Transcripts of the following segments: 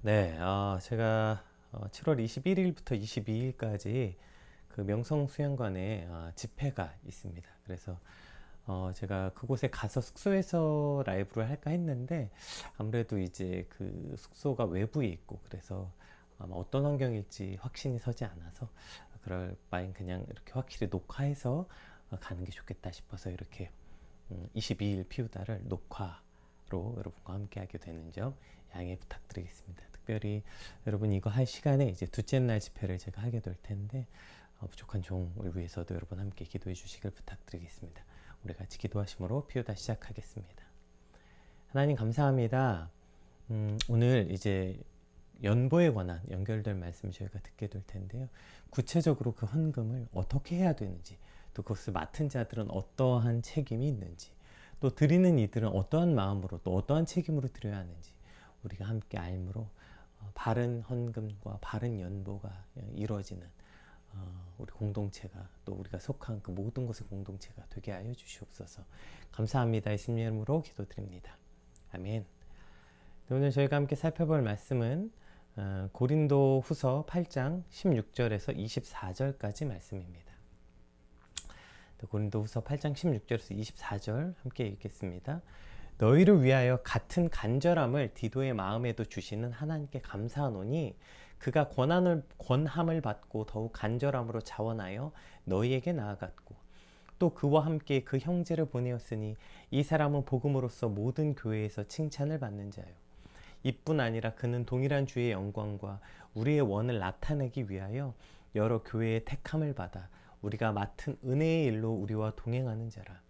네, 제가 7월 21일부터 22일까지 그 명성수양관에 집회가 있습니다. 그래서 제가 그곳에 가서 숙소에서 라이브를 할까 했는데 아무래도 이제 그 숙소가 외부에 있고 그래서 아마 어떤 환경일지 확신이 서지 않아서 그럴 바엔 그냥 이렇게 확실히 녹화해서 가는 게 좋겠다 싶어서 이렇게 22일 피우다를 녹화로 여러분과 함께 하게 되는 점 양해 부탁드리겠습니다. 특별히 여러분 이거 할 시간에 이제 둘째 날 집회를 제가 하게 될 텐데 부족한 종을 위해서도 여러분 함께 기도해 주시길 부탁드리겠습니다. 우리 같이 기도하심으로 피우다 시작하겠습니다. 하나님 감사합니다. 오늘 이제 연보에 관한 연결될 말씀 저희가 듣게 될 텐데요. 구체적으로 그 헌금을 어떻게 해야 되는지, 또 그것을 맡은 자들은 어떠한 책임이 있는지, 또 드리는 이들은 어떠한 마음으로 또 어떠한 책임으로 드려야 하는지 우리가 함께 알므로 바른 헌금과 바른 연보가 이루어지는 우리 공동체가 또 우리가 속한 그 모든 곳의 공동체가 되게 하여 주시옵소서. 감사합니다. 예수님 이름으로 기도드립니다. 아멘. 오늘 저희가 함께 살펴볼 말씀은 고린도 후서 8장 16절에서 24절까지 말씀입니다. 고린도 후서 8장 16절에서 24절 함께 읽겠습니다. 너희를 위하여 같은 간절함을 디도의 마음에도 주시는 하나님께 감사하노니 그가 권함을 받고 더욱 간절함으로 자원하여 너희에게 나아갔고 또 그와 함께 그 형제를 보내었으니 이 사람은 복음으로써 모든 교회에서 칭찬을 받는 자요. 이뿐 아니라 그는 동일한 주의 영광과 우리의 원을 나타내기 위하여 여러 교회의 택함을 받아 우리가 맡은 은혜의 일로 우리와 동행하는 자라.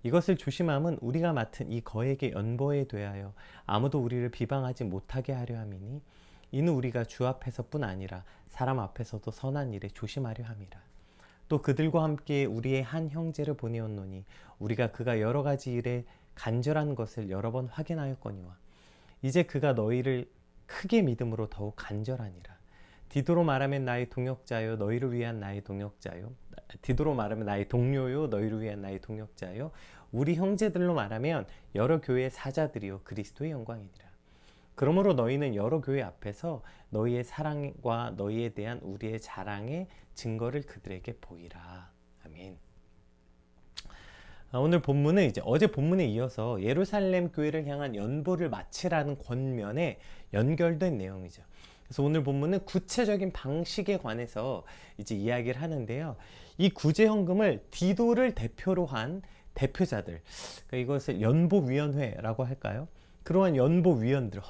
이것을 조심함은 우리가 맡은 이 거액의 연보에 대하여 아무도 우리를 비방하지 못하게 하려 함이니 이는 우리가 주 앞에서뿐 아니라 사람 앞에서도 선한 일에 조심하려 함이라. 또 그들과 함께 우리의 한 형제를 보내었노니 우리가 그가 여러 가지 일에 간절한 것을 여러 번 확인하였거니와 이제 그가 너희를 크게 믿음으로 더욱 간절하니라. 디도로 말하면 나의 동역자요 너희를 위한 나의 동역자요. 디도로 말하면 나의 동료요 너희를 위한 나의 동역자요. 우리 형제들로 말하면 여러 교회의 사자들이요 그리스도의 영광이니라. 그러므로 너희는 여러 교회 앞에서 너희의 사랑과 너희에 대한 우리의 자랑의 증거를 그들에게 보이라. 아멘. 오늘 본문은 이제 어제 본문에 이어서 예루살렘 교회를 향한 연보를 마치라는 권면에 연결된 내용이죠. 그래서 오늘 본문은 구체적인 방식에 관해서 이제 이야기를 하는데요. 이 구제헌금을 디도를 대표로 한 대표자들, 그러니까 이것을 연보위원회라고 할까요? 그러한 연보위원들,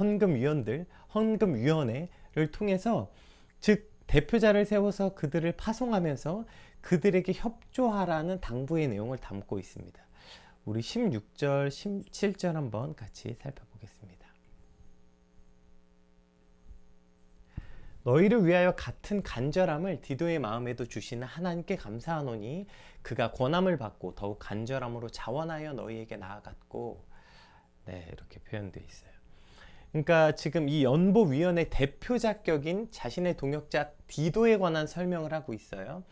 헌금위원회를 통해서 즉 대표자를 세워서 그들을 파송하면서 그들에게 협조하라는 당부의 내용을 담고 있습니다. 우리 16절, 17절 한번 같이 살펴보겠습니다. 너희를 위하여 같은 간절함을 디도의 마음에도 주시는 하나님께 감사하노니 그가 권함을 받고 더욱 간절함으로 자원하여 너희에게 나아갔고, 네, 이렇게 표현되어 있어요. 그러니까 지금 이 연보위원회 대표자격인 자신의 동역자 디도에 관한 설명을 하고 있어요.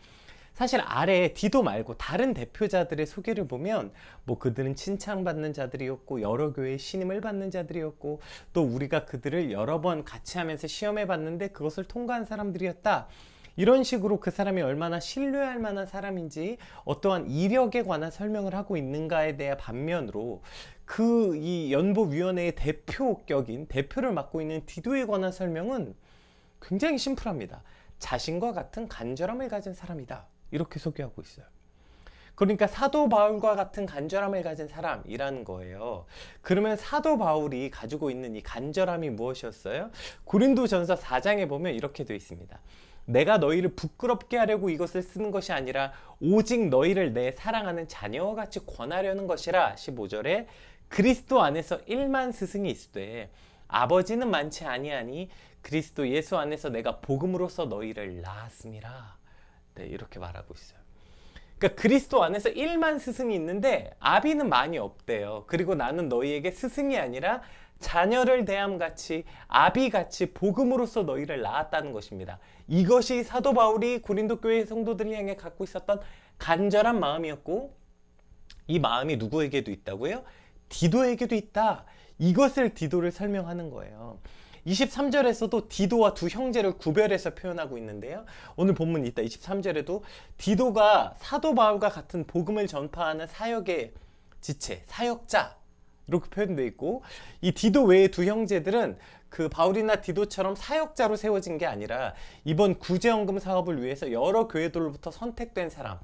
사실 아래 디도 말고 다른 대표자들의 소개를 보면 뭐 그들은 칭찬받는 자들이었고 여러 교회의 신임을 받는 자들이었고 또 우리가 그들을 여러 번 같이 하면서 시험해 봤는데 그것을 통과한 사람들이었다. 이런 식으로 그 사람이 얼마나 신뢰할 만한 사람인지 어떠한 이력에 관한 설명을 하고 있는가에 대한 반면으로 그 이 연보위원회의 대표격인 대표를 맡고 있는 디도에 관한 설명은 굉장히 심플합니다. 자신과 같은 간절함을 가진 사람이다. 이렇게 소개하고 있어요. 그러니까 사도 바울과 같은 간절함을 가진 사람이라는 거예요. 그러면 사도 바울이 가지고 있는 이 간절함이 무엇이었어요? 고린도전서 4장에 보면 이렇게 되어 있습니다. 내가 너희를 부끄럽게 하려고 이것을 쓰는 것이 아니라 오직 너희를 내 사랑하는 자녀와 같이 권하려는 것이라. 15절에 그리스도 안에서 1만 스승이 있으되 아버지는 많지 아니하니 그리스도 예수 안에서 내가 복음으로써 너희를 낳았음이라. 네, 이렇게 말하고 있어요. 그러니까 그리스도 안에서 1만 스승이 있는데 아비는 많이 없대요. 그리고 나는 너희에게 스승이 아니라 자녀를 대함같이 아비같이 복음으로써 너희를 낳았다는 것입니다. 이것이 사도 바울이 고린도 교회 성도들을 향해 갖고 있었던 간절한 마음이었고 이 마음이 누구에게도 있다고요? 디도에게도 있다. 이것을 디도를 설명하는 거예요. 23절에서도 디도와 두 형제를 구별해서 표현하고 있는데요. 오늘 본문 이따 23절에도 디도가 사도 바울과 같은 복음을 전파하는 사역의 지체, 사역자 이렇게 표현되어 있고, 이 디도 외의 두 형제들은 그 바울이나 디도처럼 사역자로 세워진 게 아니라 이번 구제헌금 사업을 위해서 여러 교회들로부터 선택된 사람,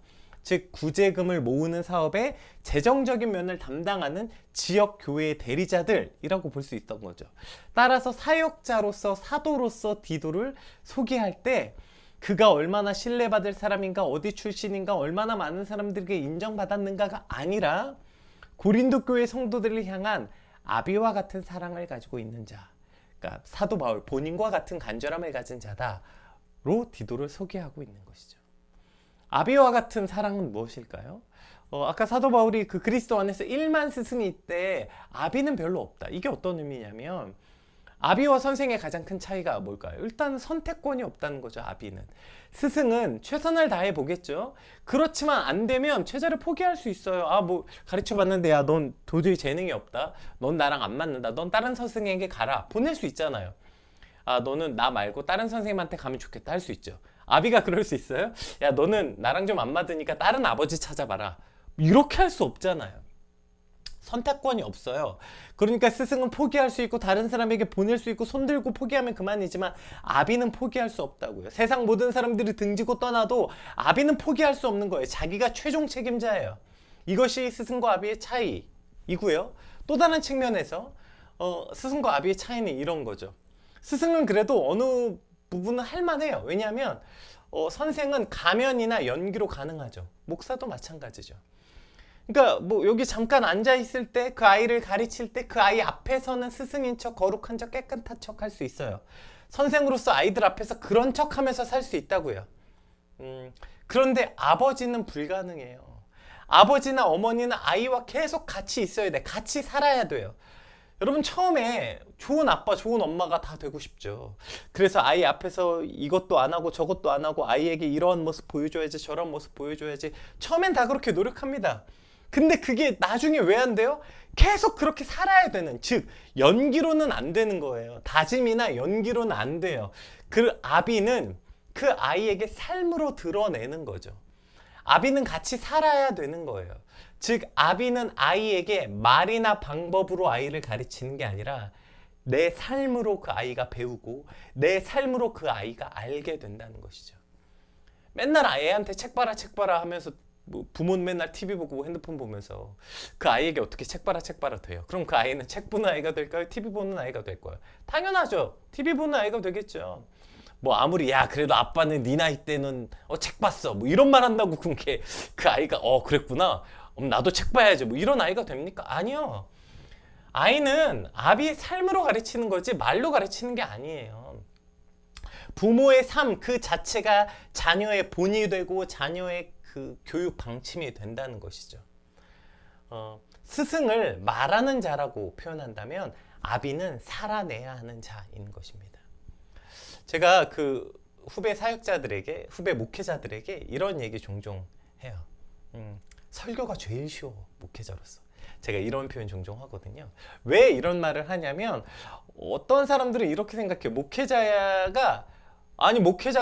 즉 구제금을 모으는 사업의 재정적인 면을 담당하는 지역 교회의 대리자들이라고 볼 수 있던 거죠. 따라서 사역자로서, 사도로서 디도를 소개할 때 그가 얼마나 신뢰받을 사람인가, 어디 출신인가, 얼마나 많은 사람들에게 인정받았는가가 아니라 고린도 교회 성도들을 향한 아비와 같은 사랑을 가지고 있는 자, 그러니까 사도 바울 본인과 같은 간절함을 가진 자다로 디도를 소개하고 있는 것이죠. 아비와 같은 사랑은 무엇일까요? 아까 사도 바울이 그 그리스도 안에서 1만 스승이 있대, 아비는 별로 없다. 이게 어떤 의미냐면 아비와 선생의 가장 큰 차이가 뭘까요? 일단 선택권이 없다는 거죠. 아비는. 스승은 최선을 다해 보겠죠. 그렇지만 안 되면 최저를 포기할 수 있어요. 뭐 가르쳐 봤는데 야, 넌 도저히 재능이 없다. 넌 나랑 안 맞는다. 넌 다른 선생에게 가라. 보낼 수 있잖아요. 너는 나 말고 다른 선생님한테 가면 좋겠다 할 수 있죠. 아비가 그럴 수 있어요? 야, 너는 나랑 좀 안 맞으니까 다른 아버지 찾아봐라. 이렇게 할 수 없잖아요. 선택권이 없어요. 그러니까 스승은 포기할 수 있고 다른 사람에게 보낼 수 있고 손들고 포기하면 그만이지만 아비는 포기할 수 없다고요. 세상 모든 사람들이 등지고 떠나도 아비는 포기할 수 없는 거예요. 자기가 최종 책임자예요. 이것이 스승과 아비의 차이이고요. 또 다른 측면에서 스승과 아비의 차이는 이런 거죠. 스승은 그래도 어느 부분은 할만해요. 왜냐하면 선생은 가면이나 연기로 가능하죠. 목사도 마찬가지죠. 그러니까 뭐 여기 잠깐 앉아 있을 때 그 아이를 가르칠 때 그 아이 앞에서는 스승인 척, 거룩한 척, 깨끗한 척 할 수 있어요. 선생으로서 아이들 앞에서 그런 척 하면서 살 수 있다고요. 그런데 아버지는 불가능해요. 아버지나 어머니는 아이와 계속 같이 있어야 돼. 같이 살아야 돼요. 여러분 처음에 좋은 아빠, 좋은 엄마가 다 되고 싶죠. 그래서 아이 앞에서 이것도 안 하고 저것도 안 하고 아이에게 이런 모습 보여줘야지, 저런 모습 보여줘야지. 처음엔 다 그렇게 노력합니다. 근데 그게 나중에 왜 안 돼요? 계속 그렇게 살아야 되는, 즉 연기로는 안 되는 거예요. 다짐이나 연기로는 안 돼요. 그 아비는 그 아이에게 삶으로 드러내는 거죠. 아비는 같이 살아야 되는 거예요. 즉 아비는 아이에게 말이나 방법으로 아이를 가르치는 게 아니라 내 삶으로 그 아이가 배우고 내 삶으로 그 아이가 알게 된다는 것이죠. 맨날 아이한테 책 봐라 책 봐라 하면서 부모는 맨날 TV 보고 핸드폰 보면서 그 아이에게 어떻게 책 봐라 돼요? 그럼 그 아이는 책 보는 아이가 될까요? TV 보는 아이가 될 거예요? 당연하죠. TV 보는 아이가 되겠죠. 뭐 아무리 야 그래도 아빠는 네 나이 때는 책 봤어 뭐 이런 말 한다고 그게 그 아이가 그랬구나 나도 책 봐야지 뭐 이런 아이가 됩니까? 아니요. 아이는 아비의 삶으로 가르치는 거지 말로 가르치는 게 아니에요. 부모의 삶 그 자체가 자녀의 본이 되고 자녀의 그 교육 방침이 된다는 것이죠. 스승을 말하는 자라고 표현한다면 아비는 살아내야 하는 자인 것입니다. 제가 그 후배 사역자들에게, 후배 목회자들에게 이런 얘기 종종 해요. 설교가 제일 쉬워, 목회자로서. 제가 이런 표현 종종 하거든요. 왜 이런 말을 하냐면 어떤 사람들은 이렇게 생각해요. 목회자가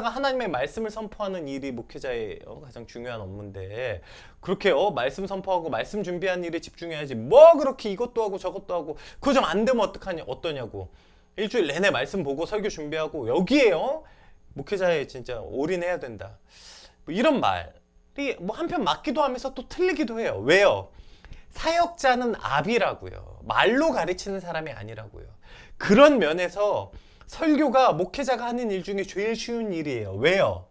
하나님의 말씀을 선포하는 일이 목회자의 가장 중요한 업무인데 그렇게 말씀 선포하고 말씀 준비하는 일에 집중해야지 뭐 그렇게 이것도 하고 저것도 하고 그거 좀 안 되면 어떠냐고 일주일 내내 말씀 보고 설교 준비하고 여기에 목회자에 진짜 올인해야 된다. 뭐 이런 말이 뭐 한편 맞기도 하면서 또 틀리기도 해요. 왜요? 사역자는 아비라고요. 말로 가르치는 사람이 아니라고요. 그런 면에서 설교가 목회자가 하는 일 중에 제일 쉬운 일이에요. 왜요?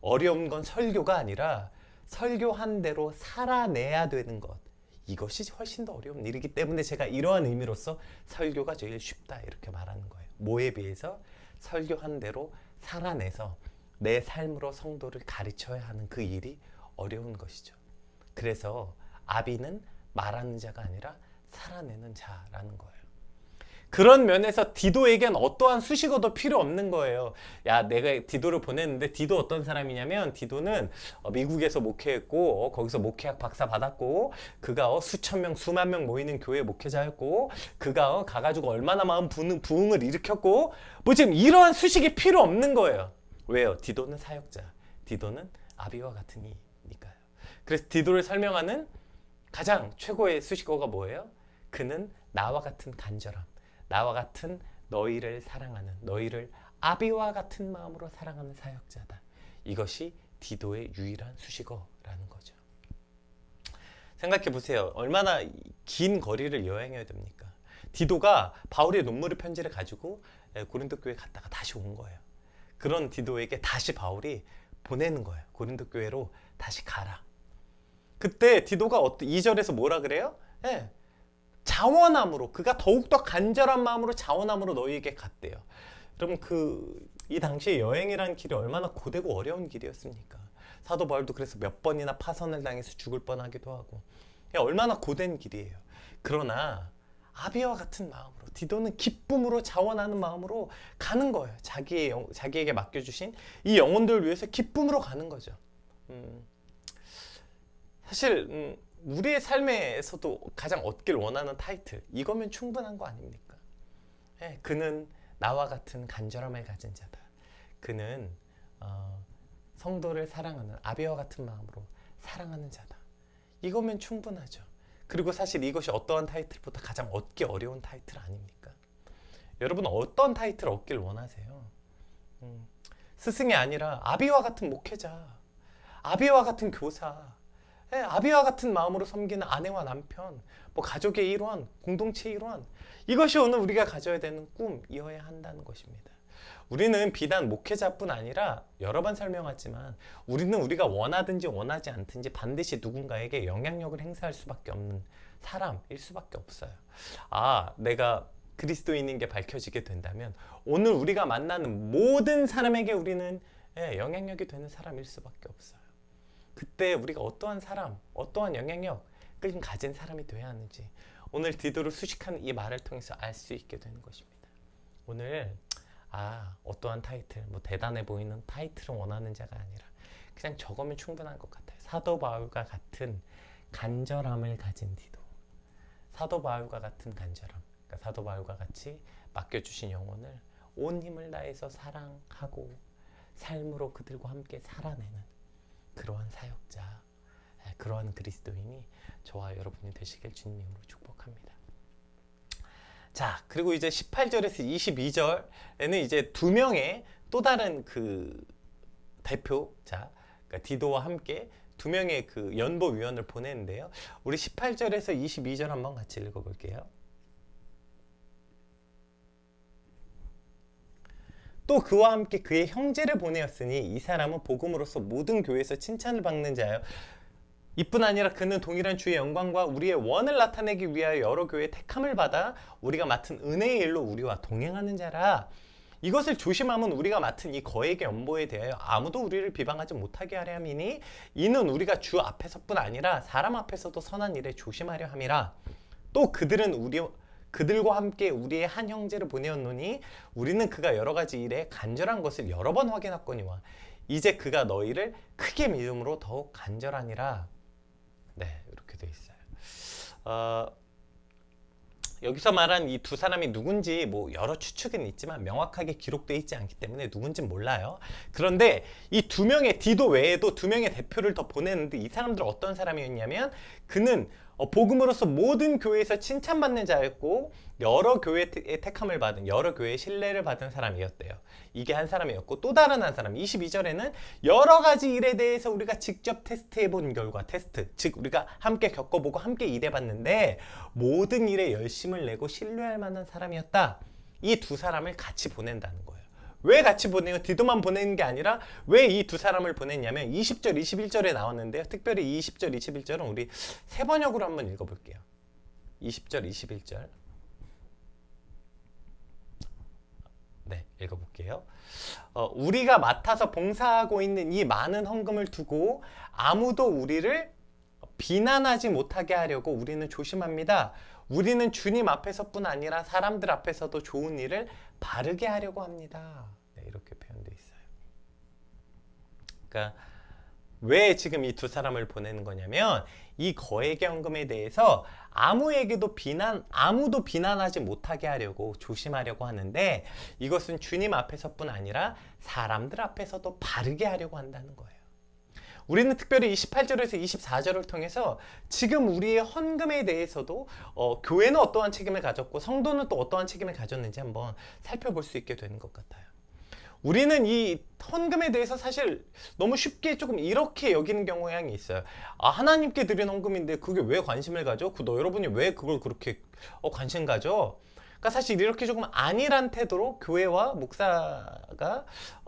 어려운 건 설교가 아니라 설교한 대로 살아내야 되는 것. 이것이 훨씬 더 어려운 일이기 때문에 제가 이러한 의미로서 설교가 제일 쉽다 이렇게 말하는 거예요. 뭐에 비해서? 설교한 대로 살아내서 내 삶으로 성도를 가르쳐야 하는 그 일이 어려운 것이죠. 그래서 아비는 말하는 자가 아니라 살아내는 자라는 거예요. 그런 면에서 디도에겐 어떠한 수식어도 필요 없는 거예요. 야, 내가 디도를 보냈는데 디도 어떤 사람이냐면 디도는 미국에서 목회했고 거기서 목회학 박사 받았고 그가 수천 명 수만 명 모이는 교회 목회자였고 그가 가가지고 얼마나 마음 부흥을 일으켰고 뭐 지금 이러한 수식이 필요 없는 거예요. 왜요? 디도는 사역자, 디도는 아비와 같은 이니까요. 그래서 디도를 설명하는 가장 최고의 수식어가 뭐예요? 그는 나와 같은 간절함, 나와 같은 너희를 사랑하는, 너희를 아비와 같은 마음으로 사랑하는 사역자다. 이것이 디도의 유일한 수식어라는 거죠. 생각해 보세요. 얼마나 긴 거리를 여행해야 됩니까? 디도가 바울의 눈물의 편지를 가지고 고린도 교회에 갔다가 다시 온 거예요. 그런 디도에게 다시 바울이 보내는 거예요. 고린도 교회로 다시 가라. 그때 디도가 2절에서 뭐라 그래요? 자원함으로, 그가 더욱더 간절한 마음으로 자원함으로 너희에게 갔대요. 여러분 이 당시에 여행이라는 길이 얼마나 고되고 어려운 길이었습니까? 사도 바울도 그래서 몇 번이나 파선을 당해서 죽을 뻔하기도 하고 얼마나 고된 길이에요. 그러나 아비와 같은 마음으로 디도는 기쁨으로 자원하는 마음으로 가는 거예요. 자기에게 맡겨주신 이 영혼들을 위해서 기쁨으로 가는 거죠. 사실 우리의 삶에서도 가장 얻길 원하는 타이틀 이거면 충분한 거 아닙니까? 그는 나와 같은 간절함을 가진 자다. 그는 성도를 사랑하는 아비와 같은 마음으로 사랑하는 자다. 이거면 충분하죠. 그리고 사실 이것이 어떠한 타이틀보다 가장 얻기 어려운 타이틀 아닙니까? 여러분 어떤 타이틀 얻길 원하세요? 스승이 아니라 아비와 같은 목회자, 아비와 같은 교사, 아비와 같은 마음으로 섬기는 아내와 남편, 뭐 가족의 일원, 공동체의 일원, 이것이 오늘 우리가 가져야 되는 꿈이어야 한다는 것입니다. 우리는 비단 목회자뿐 아니라 여러 번 설명했지만 우리는 우리가 원하든지 원하지 않든지 반드시 누군가에게 영향력을 행사할 수밖에 없는 사람일 수밖에 없어요. 내가 그리스도인인 게 밝혀지게 된다면 오늘 우리가 만나는 모든 사람에게 우리는 영향력이 되는 사람일 수밖에 없어요. 그때 우리가 어떠한 사람, 어떠한 영향력을 가진 사람이 되어야 하는지 오늘 디도를 수식하는 이 말을 통해서 알 수 있게 되는 것입니다. 오늘 어떠한 타이틀, 뭐 대단해 보이는 타이틀을 원하는 자가 아니라 그냥 저거면 충분한 것 같아요. 사도 바울과 같은 간절함을 가진 디도, 사도 바울과 같은 간절함, 그러니까 사도 바울과 같이 맡겨주신 영혼을 온 힘을 다해서 사랑하고 삶으로 그들과 함께 살아내는 그러한 사역자, 그러한 그리스도인이 저와 여러분이 되시길 주님으로 축복합니다. 자, 그리고 이제 18절에서 22절에는 이제 두 명의 또 다른 그 대표자, 그러니까 디도와 함께 두 명의 그 연보위원을 보내는데요. 우리 18절에서 22절 한번 같이 읽어볼게요. 또 그와 함께 그의 형제를 보내었으니 이 사람은 복음으로서 모든 교회에서 칭찬을 받는 자요. 이뿐 아니라 그는 동일한 주의 영광과 우리의 원을 나타내기 위하여 여러 교회의 택함을 받아 우리가 맡은 은혜의 일로 우리와 동행하는 자라. 이것을 조심하면 우리가 맡은 이 거액의 연보에 대하여 아무도 우리를 비방하지 못하게 하려 함이니 이는 우리가 주 앞에서뿐 아니라 사람 앞에서도 선한 일에 조심하려 함이라. 또 그들과 함께 우리의 한 형제를 보내었노니 우리는 그가 여러 가지 일에 간절한 것을 여러 번 확인했거니와 이제 그가 너희를 크게 믿음으로 더욱 간절하니라. 네, 이렇게 돼 있어요. 여기서 말한 이 두 사람이 누군지 뭐 여러 추측은 있지만 명확하게 기록되어 있지 않기 때문에 누군지는 몰라요. 그런데 이 두 명의 디도 외에도 두 명의 대표를 더 보내는데 이 사람들은 어떤 사람이었냐면 그는 복음으로서 모든 교회에서 칭찬받는 자였고 여러 교회의 택함을 받은, 여러 교회의 신뢰를 받은 사람이었대요. 이게 한 사람이었고 또 다른 한 사람 22절에는 여러 가지 일에 대해서 우리가 직접 테스트해 본 결과, 즉 우리가 함께 겪어보고 함께 일해봤는데 모든 일에 열심을 내고 신뢰할 만한 사람이었다. 이 두 사람을 같이 보낸다는 거예요. 왜 같이 보내요? 디도만 보내는 게 아니라 왜 이 두 사람을 보냈냐면 20절, 21절에 나왔는데요. 특별히 20절, 21절은 우리 세 번역으로 한번 읽어볼게요. 20절, 21절. 네, 읽어볼게요. 우리가 맡아서 봉사하고 있는 이 많은 헌금을 두고 아무도 우리를 비난하지 못하게 하려고 우리는 조심합니다. 우리는 주님 앞에서뿐 아니라 사람들 앞에서도 좋은 일을 바르게 하려고 합니다. 네, 이렇게 표현되어 있어요. 그러니까 왜 지금 이 두 사람을 보내는 거냐면 이 거액연금에 대해서 아무도 비난하지 못하게 하려고 조심하려고 하는데, 이것은 주님 앞에서뿐 아니라 사람들 앞에서도 바르게 하려고 한다는 거예요. 우리는 특별히 28절에서 24절을 통해서 지금 우리의 헌금에 대해서도 교회는 어떠한 책임을 가졌고 성도는 또 어떠한 책임을 가졌는지 한번 살펴볼 수 있게 되는 것 같아요. 우리는 이 헌금에 대해서 사실 너무 쉽게 조금 이렇게 여기는 경향이 있어요. 아, 하나님께 드린 헌금인데 그게 왜 관심을 가져? 여러분이 왜 그걸 그렇게 관심 가져? 그러니까 사실 이렇게 조금 안일한 태도로 교회와 목사가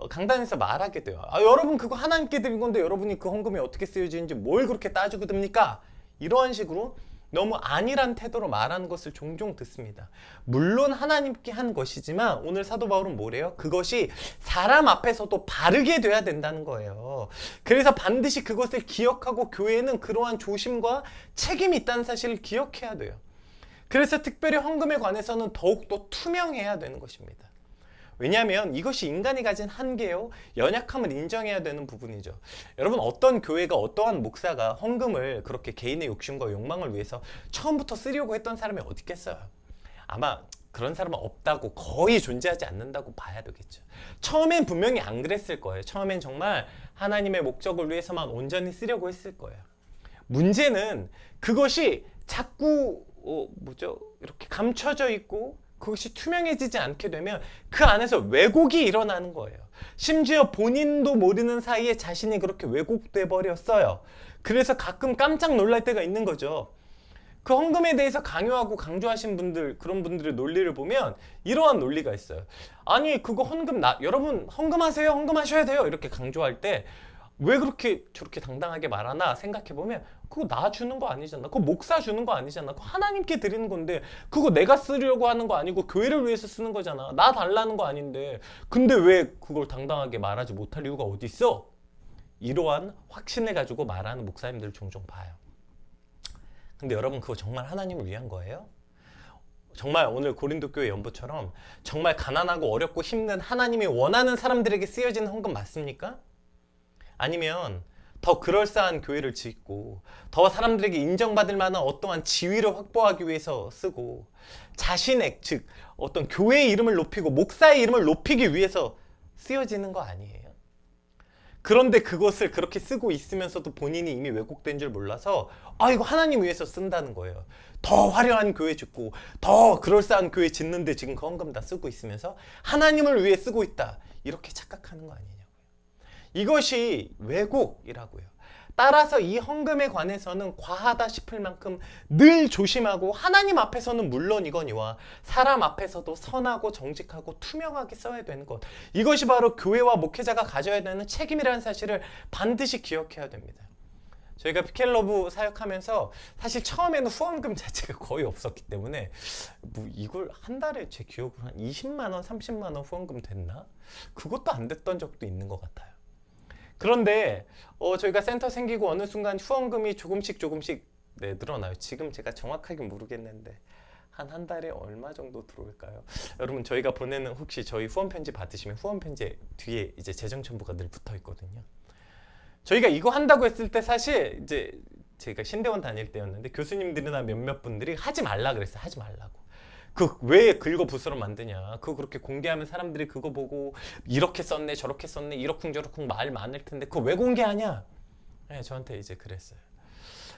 강단에서 말하게 돼요. 아, 여러분 그거 하나님께 드린 건데 여러분이 그 헌금이 어떻게 쓰여지는지 뭘 그렇게 따지고 듭니까? 이러한 식으로 너무 안일한 태도로 말하는 것을 종종 듣습니다. 물론 하나님께 한 것이지만 오늘 사도 바울은 뭐래요? 그것이 사람 앞에서도 바르게 돼야 된다는 거예요. 그래서 반드시 그것을 기억하고 교회는 그러한 조심과 책임이 있다는 사실을 기억해야 돼요. 그래서 특별히 헌금에 관해서는 더욱더 투명해야 되는 것입니다. 왜냐하면 이것이 인간이 가진 한계요, 연약함을 인정해야 되는 부분이죠. 여러분, 어떤 교회가 어떠한 목사가 헌금을 그렇게 개인의 욕심과 욕망을 위해서 처음부터 쓰려고 했던 사람이 어디 있겠어요? 아마 그런 사람은 없다고, 거의 존재하지 않는다고 봐야 되겠죠. 처음엔 분명히 안 그랬을 거예요. 처음엔 정말 하나님의 목적을 위해서만 온전히 쓰려고 했을 거예요. 문제는 그것이 자꾸 이렇게 감춰져 있고 그것이 투명해지지 않게 되면 그 안에서 왜곡이 일어나는 거예요. 심지어 본인도 모르는 사이에 자신이 그렇게 왜곡돼 버렸어요. 그래서 가끔 깜짝 놀랄 때가 있는 거죠. 그 헌금에 대해서 강요하고 강조하신 분들, 그런 분들의 논리를 보면 이러한 논리가 있어요. 아니, 그거 여러분 헌금하세요, 헌금하셔야 돼요, 이렇게 강조할 때 왜 그렇게 저렇게 당당하게 말하나 생각해보면 그거 나 주는 거 아니잖아. 그거 목사 주는 거 아니잖아. 그거 하나님께 드리는 건데 그거 내가 쓰려고 하는 거 아니고 교회를 위해서 쓰는 거잖아. 나 달라는 거 아닌데. 근데 왜 그걸 당당하게 말하지 못할 이유가 어디 있어? 이러한 확신을 가지고 말하는 목사님들을 종종 봐요. 근데 여러분, 그거 정말 하나님을 위한 거예요? 정말 오늘 고린도 교회 연보처럼 정말 가난하고 어렵고 힘든 하나님이 원하는 사람들에게 쓰여지는 헌금 맞습니까? 아니면 더 그럴싸한 교회를 짓고 더 사람들에게 인정받을 만한 어떠한 지위를 확보하기 위해서 쓰고 자신의, 즉 어떤 교회의 이름을 높이고 목사의 이름을 높이기 위해서 쓰여지는 거 아니에요? 그런데 그것을 그렇게 쓰고 있으면서도 본인이 이미 왜곡된 줄 몰라서 이거 하나님 위해서 쓴다는 거예요. 더 화려한 교회 짓고 더 그럴싸한 교회 짓는데 지금 그 헌금 다 쓰고 있으면서 하나님을 위해 쓰고 있다, 이렇게 착각하는 거 아니냐고요. 이것이 왜곡이라고요. 따라서 이 헌금에 관해서는 과하다 싶을 만큼 늘 조심하고 하나님 앞에서는 물론이거니와 사람 앞에서도 선하고 정직하고 투명하게 써야 되는 것, 이것이 바로 교회와 목회자가 가져야 되는 책임이라는 사실을 반드시 기억해야 됩니다. 저희가 피켈러브 사역하면서 사실 처음에는 후원금 자체가 거의 없었기 때문에 이걸 한 달에 제 기억으로 한 20만 원, 30만 원 후원금 됐나? 그것도 안 됐던 적도 있는 것 같아요. 그런데 저희가 센터 생기고 어느 순간 후원금이 조금씩 늘어나요. 지금 제가 정확하게 모르겠는데 한 달에 얼마 정도 들어올까요? 여러분, 저희가 보내는, 혹시 저희 후원 편지 받으시면 후원 편지 뒤에 이제 재정 첨부가 늘 붙어 있거든요. 저희가 이거 한다고 했을 때 사실 이제 제가 신대원 다닐 때였는데 교수님들이나 몇몇 분들이 하지 말라 그랬어요. 하지 말라고. 왜 긁어 부스럼 만드냐. 그거 그렇게 공개하면 사람들이 그거 보고 이렇게 썼네 저렇게 썼네 이러쿵저러쿵 말 많을 텐데 그거 왜 공개하냐. 네, 저한테 이제 그랬어요.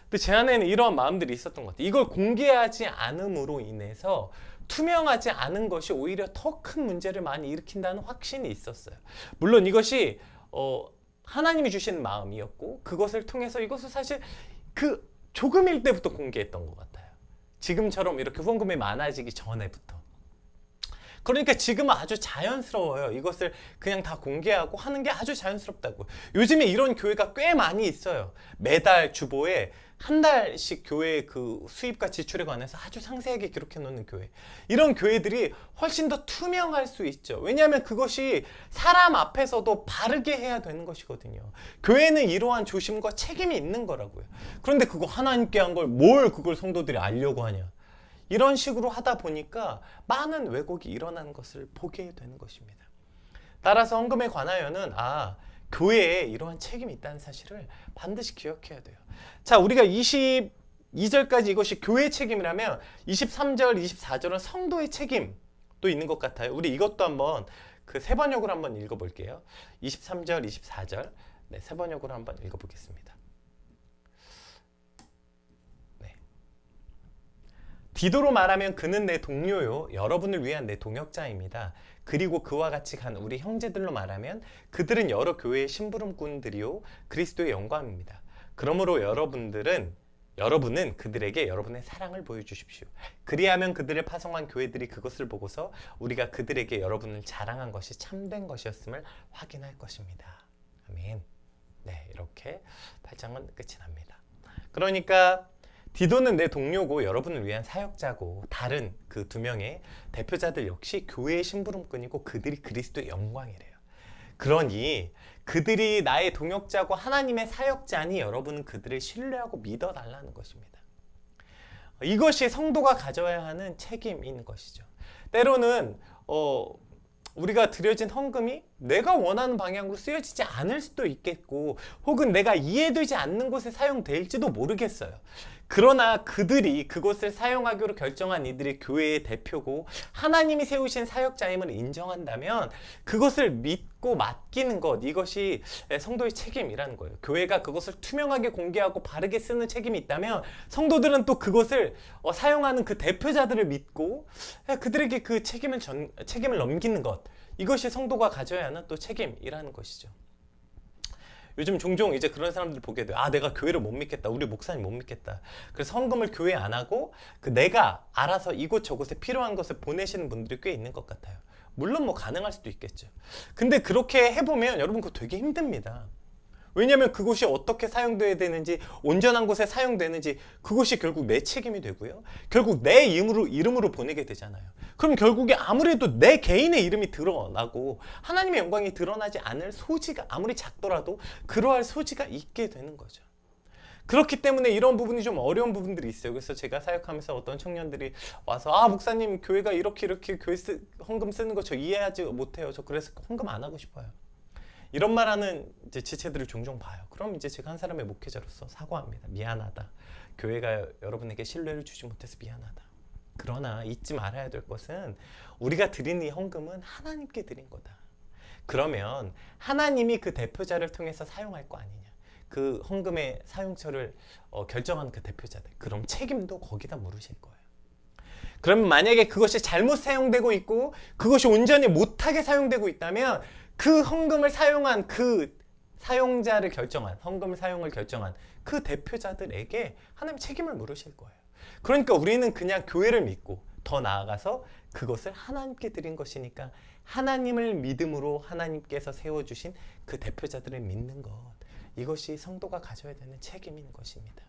근데 제 안에는 이러한 마음들이 있었던 것 같아요. 이걸 공개하지 않음으로 인해서 투명하지 않은 것이 오히려 더 큰 문제를 많이 일으킨다는 확신이 있었어요. 물론 이것이 하나님이 주신 마음이었고 그것을 통해서 이것을 사실 그 조금일 때부터 공개했던 것 같아요. 지금처럼 이렇게 후원금이 많아지기 전에부터. 그러니까 지금은 아주 자연스러워요. 이것을 그냥 다 공개하고 하는 게 아주 자연스럽다고. 요즘에 이런 교회가 꽤 많이 있어요. 매달 주보에 한 달씩 교회 그 수입과 지출에 관해서 아주 상세하게 기록해 놓는 교회. 이런 교회들이 훨씬 더 투명할 수 있죠. 왜냐하면 그것이 사람 앞에서도 바르게 해야 되는 것이거든요. 교회는 이러한 조심과 책임이 있는 거라고요. 그런데 그거 하나님께 한 걸 뭘 그걸 성도들이 알려고 하냐. 이런 식으로 하다 보니까 많은 왜곡이 일어나는 것을 보게 되는 것입니다. 따라서 헌금에 관하여는 교회에 이러한 책임이 있다는 사실을 반드시 기억해야 돼요. 자, 우리가 22절까지 이것이 교회의 책임이라면 23절, 24절은 성도의 책임도 있는 것 같아요. 우리 이것도 한번 그 세 번역으로 한번 읽어볼게요. 23절, 24절 네, 세 번역으로 한번 읽어보겠습니다. 디도로 말하면 그는 내 동료요 여러분을 위한 내 동역자입니다. 그리고 그와 같이 간 우리 형제들로 말하면 그들은 여러 교회의 심부름꾼들이요 그리스도의 영광입니다. 그러므로 여러분은 그들에게 여러분의 사랑을 보여주십시오. 그리하면 그들을 파송한 교회들이 그것을 보고서 우리가 그들에게 여러분을 자랑한 것이 참된 것이었음을 확인할 것입니다. 아멘. 네, 이렇게 8장은 끝이 납니다. 그러니까 디도는 내 동료고 여러분을 위한 사역자고 다른 그 두 명의 대표자들 역시 교회의 심부름꾼이고 그들이 그리스도의 영광이래요. 그러니 그들이 나의 동역자고 하나님의 사역자니 여러분은 그들을 신뢰하고 믿어달라는 것입니다. 이것이 성도가 가져야 하는 책임인 것이죠. 때로는 우리가 드려진 헌금이 내가 원하는 방향으로 쓰여지지 않을 수도 있겠고 혹은 내가 이해되지 않는 곳에 사용될지도 모르겠어요. 그러나 그들이 그것을 사용하기로 결정한 이들이 교회의 대표고 하나님이 세우신 사역자임을 인정한다면 그것을 믿고 맡기는 것, 이것이 성도의 책임이라는 거예요. 교회가 그것을 투명하게 공개하고 바르게 쓰는 책임이 있다면 성도들은 또 그것을 사용하는 그 대표자들을 믿고 그들에게 그 책임을 넘기는 것, 이것이 성도가 가져야 하는 또 책임이라는 것이죠. 요즘 종종 이제 그런 사람들 보게 돼요. 내가 교회를 못 믿겠다. 우리 목사님 못 믿겠다. 그래서 헌금을 교회 안 하고 내가 알아서 이곳저곳에 필요한 것을 보내시는 분들이 꽤 있는 것 같아요. 물론 뭐 가능할 수도 있겠죠. 근데 그렇게 해보면 여러분 그거 되게 힘듭니다. 왜냐하면 그곳이 어떻게 사용돼야 되는지, 온전한 곳에 사용되는지 그것이 결국 내 책임이 되고요. 결국 내 이름으로 보내게 되잖아요. 그럼 결국에 아무래도 내 개인의 이름이 드러나고 하나님의 영광이 드러나지 않을 소지가 아무리 작더라도 그러할 소지가 있게 되는 거죠. 그렇기 때문에 이런 부분이 좀 어려운 부분들이 있어요. 그래서 제가 사역하면서 어떤 청년들이 와서 목사님 교회가 이렇게 교회 헌금 쓰는 거 저 이해하지 못해요. 저 그래서 헌금 안 하고 싶어요. 이런 말하는 이제 지체들을 종종 봐요. 그럼 이제 제가 한 사람의 목회자로서 사과합니다. 미안하다. 교회가 여러분에게 신뢰를 주지 못해서 미안하다. 그러나 잊지 말아야 될 것은 우리가 드린 이 헌금은 하나님께 드린 거다. 그러면 하나님이 그 대표자를 통해서 사용할 거 아니냐. 그 헌금의 사용처를 결정하는 그 대표자들. 그럼 책임도 거기다 물으실 거예요. 그러면 만약에 그것이 잘못 사용되고 있고 그것이 온전히 못하게 사용되고 있다면 그 헌금을 사용한 그 사용자를 결정한, 헌금 사용을 결정한 그 대표자들에게 하나님 책임을 물으실 거예요. 그러니까 우리는 그냥 교회를 믿고 더 나아가서 그것을 하나님께 드린 것이니까 하나님을 믿음으로 하나님께서 세워주신 그 대표자들을 믿는 것, 이것이 성도가 가져야 되는 책임인 것입니다.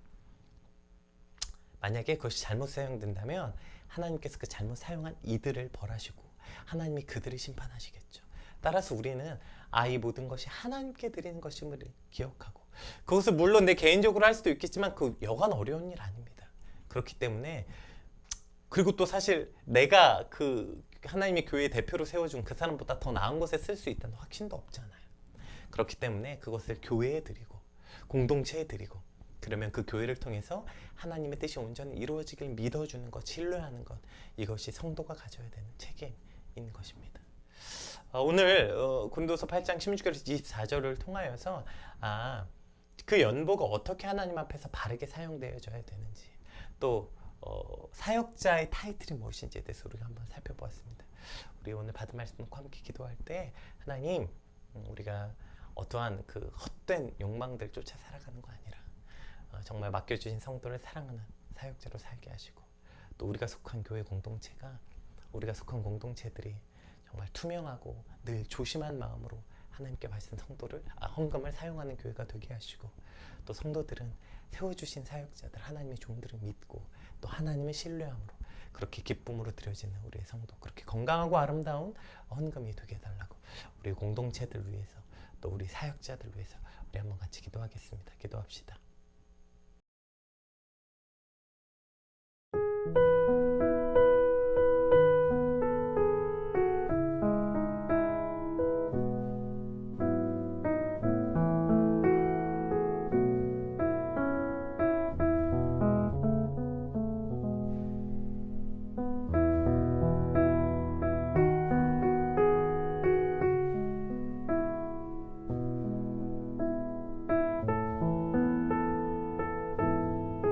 만약에 그것이 잘못 사용된다면 하나님께서 그 잘못 사용한 이들을 벌하시고 하나님이 그들을 심판하시겠죠. 따라서 우리는 이 모든 것이 하나님께 드리는 것임을 기억하고, 그것을 물론 내 개인적으로 할 수도 있겠지만 그 여간 어려운 일 아닙니다. 그렇기 때문에, 그리고 또 사실 내가 그 하나님의 교회의 대표로 세워준 그 사람보다 더 나은 곳에 쓸 수 있다는 확신도 없잖아요. 그렇기 때문에 그것을 교회에 드리고 공동체에 드리고, 그러면 그 교회를 통해서 하나님의 뜻이 온전히 이루어지길 믿어주는 것, 신뢰하는 것, 이것이 성도가 가져야 되는 책임인 것입니다. 오늘 고린도서 8장 16절에서 24절을 통하여서 그 연보가 어떻게 하나님 앞에서 바르게 사용되어져야 되는지, 또 사역자의 타이틀이 무엇인지에 대해서 우리가 한번 살펴보았습니다. 우리 오늘 받은 말씀 놓고 함께 기도할 때, 하나님, 우리가 어떠한 그 헛된 욕망들 쫓아 살아가는 거 아니라 정말 맡겨주신 성도를 사랑하는 사역자로 살게 하시고, 또 우리가 속한 교회 공동체가 우리가 속한 공동체들이 정말 투명하고 늘 조심한 마음으로 하나님께 받으신 헌금을 사용하는 교회가 되게 하시고, 또 성도들은 세워주신 사역자들, 하나님의 종들을 믿고 또 하나님을 신뢰함으로 그렇게 기쁨으로 드려지는 우리의 성도, 그렇게 건강하고 아름다운 헌금이 되게 해달라고, 우리 공동체들 위해서 또 우리 사역자들 위해서 우리 한번 같이 기도하겠습니다. 기도합시다.